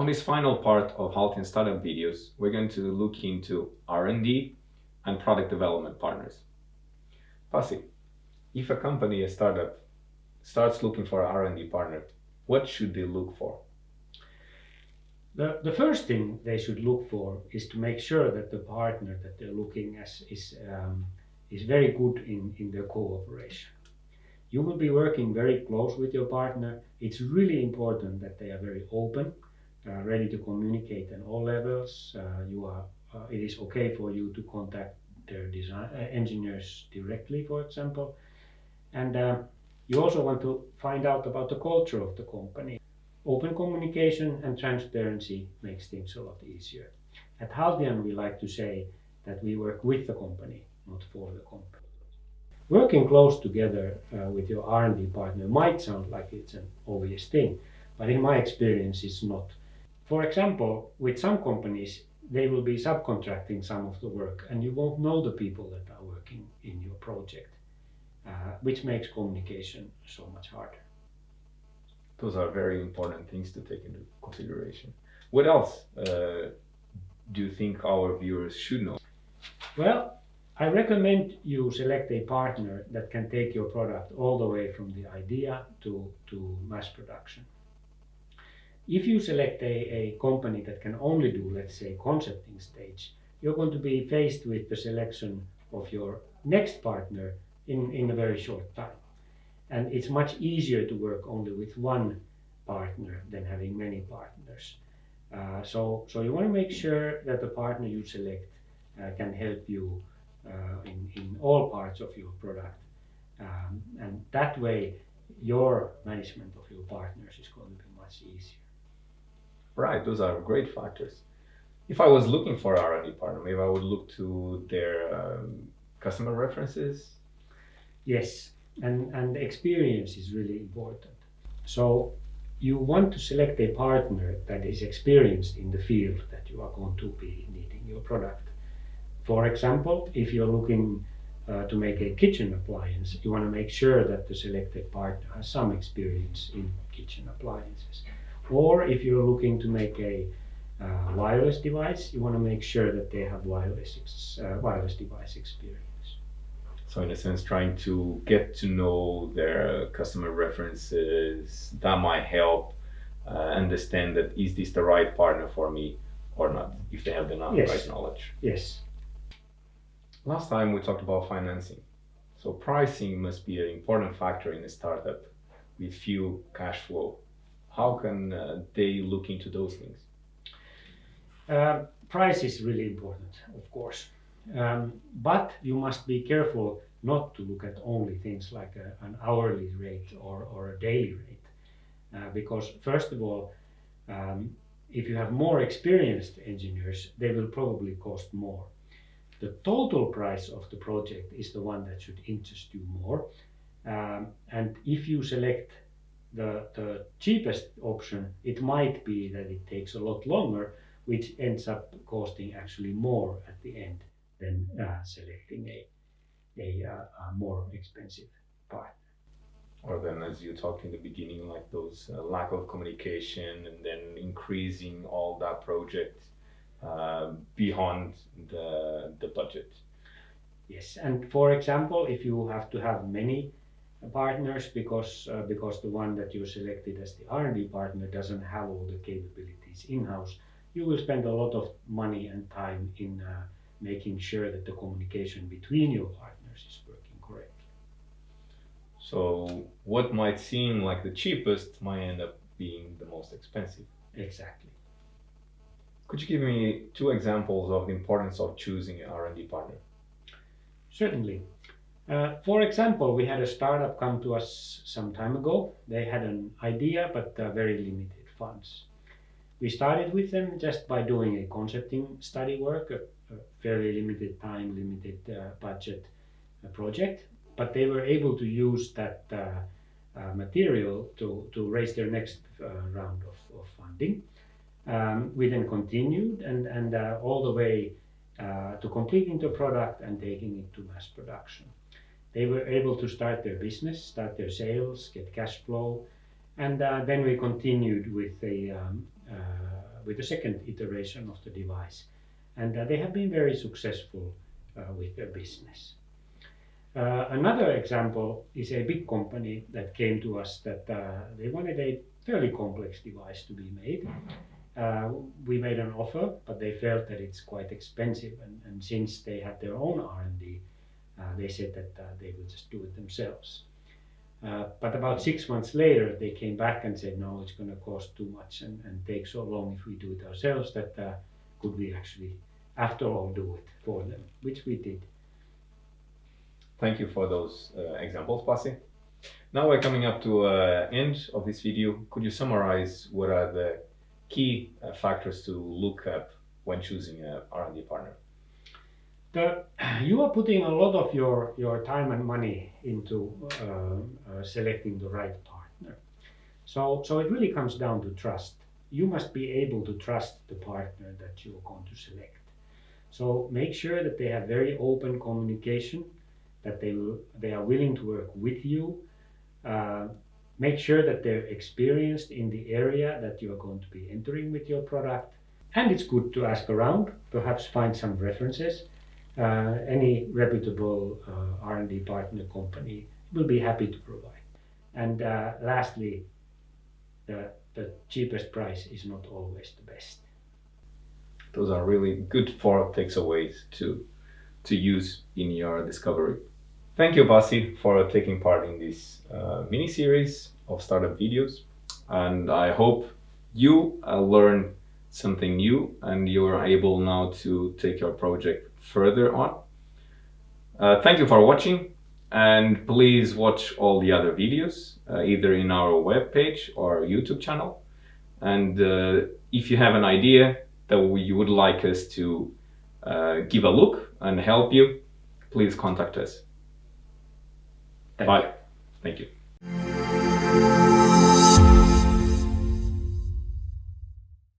this final part of Haltian Startup videos, we're going to look into R&D and product development partners. Pasi, if a company, a startup, starts looking for an R&D partner, what should they look for? The first thing they should look for is to make sure that the partner that they're looking at is very good in their cooperation. You will be working very close with your partner. It's really important that they are very open, ready to communicate on all levels. It is okay for you to contact their design engineers directly, for example. And you also want to find out about the culture of the company. Open communication and transparency makes things a lot easier. At Haltian, we like to say that we work with the company, not for the company. Working close together with your R&D partner might sound like it's an obvious thing, but in my experience it's not. For example, with some companies, they will be subcontracting some of the work and you won't know the people that are working in your project, which makes communication so much harder. Those are very important things to take into consideration. What else do you think our viewers should know? Well, I recommend you select a partner that can take your product all the way from the idea to mass production. If you select a company that can only do, let's say, concepting stage, you're going to be faced with the selection of your next partner in a very short time. And it's much easier to work only with one partner than having many partners. So you want to make sure that the partner you select can help you in all parts of your product. And that way, your management of your partners is going to be much easier. Right, those are great factors. If I was looking for an R&D partner, maybe I would look to their customer references. Yes, and experience is really important. So you want to select a partner that is experienced in the field that you are going to be needing your product. For example, if you're looking to make a kitchen appliance, you want to make sure that the selected partner has some experience in kitchen appliances. Or if you're looking to make a wireless device, you want to make sure that they have wireless device experience. So in a sense, trying to get to know their customer references, that might help understand that is this the right partner for me or not, if they have the right knowledge. Yes. Last time we talked about financing. So pricing must be an important factor in a startup with few cash flow. How can they look into those things? Price is really important, of course. But you must be careful not to look at only things like an hourly rate or a daily rate. Because first of all, if you have more experienced engineers, they will probably cost more. The total price of the project is the one that should interest you more. And if you select the cheapest option, it might be that it takes a lot longer, which ends up costing actually more at the end than selecting a more expensive partner. Or then, as you talked in the beginning, like those lack of communication and then increasing all that project beyond the budget. Yes, and for example, if you have to have many partners because the one that you selected as the R&D partner doesn't have all the capabilities in-house, you will spend a lot of money and time in making sure that the communication between your partners is working correctly. So what might seem like the cheapest might end up being the most expensive. Exactly. Could you give me 2 examples of the importance of choosing an R&D partner? Certainly. For example, we had a startup come to us some time ago. They had an idea, but very limited funds. We started with them just by doing a concepting study work, a fairly limited time, limited budget project, but they were able to use that material to raise their next round of funding. We then continued and all the way to completing the product and taking it to mass production. They were able to start their business, start their sales, get cash flow, and then we continued with with the second iteration of the device. And they have been very successful with their business. Another example is a big company that came to us that they wanted a fairly complex device to be made. We made an offer, but they felt that it's quite expensive, and since they had their own R&D, they said that they would just do it themselves. But about 6 months later, they came back and said, no, it's going to cost too much and take so long if we do it ourselves that could we actually, after all, do it for them, which we did. Thank you for those examples, Pasi. Now we're coming up to end of this video. Could you summarize what are the key factors to look at when choosing an R&D partner? You are putting a lot of your time and money into selecting the right partner. So it really comes down to trust. You must be able to trust the partner that you're going to select. So make sure that they have very open communication, that they are willing to work with you. Make sure that they're experienced in the area that you are going to be entering with your product. And it's good to ask around, perhaps find some references. Any reputable R&D partner company will be happy to provide. And lastly, the cheapest price is not always the best. Those are really good 4 takeaways to use in your discovery. Thank you, Pasi, for taking part in this mini-series of startup videos. And I hope you learn something new and you're able now to take your project further on. Thank you for watching, and please watch all the other videos either in our webpage or YouTube channel. And if you have an idea that you would like us to give a look and help you, please contact us. Bye. Thank you.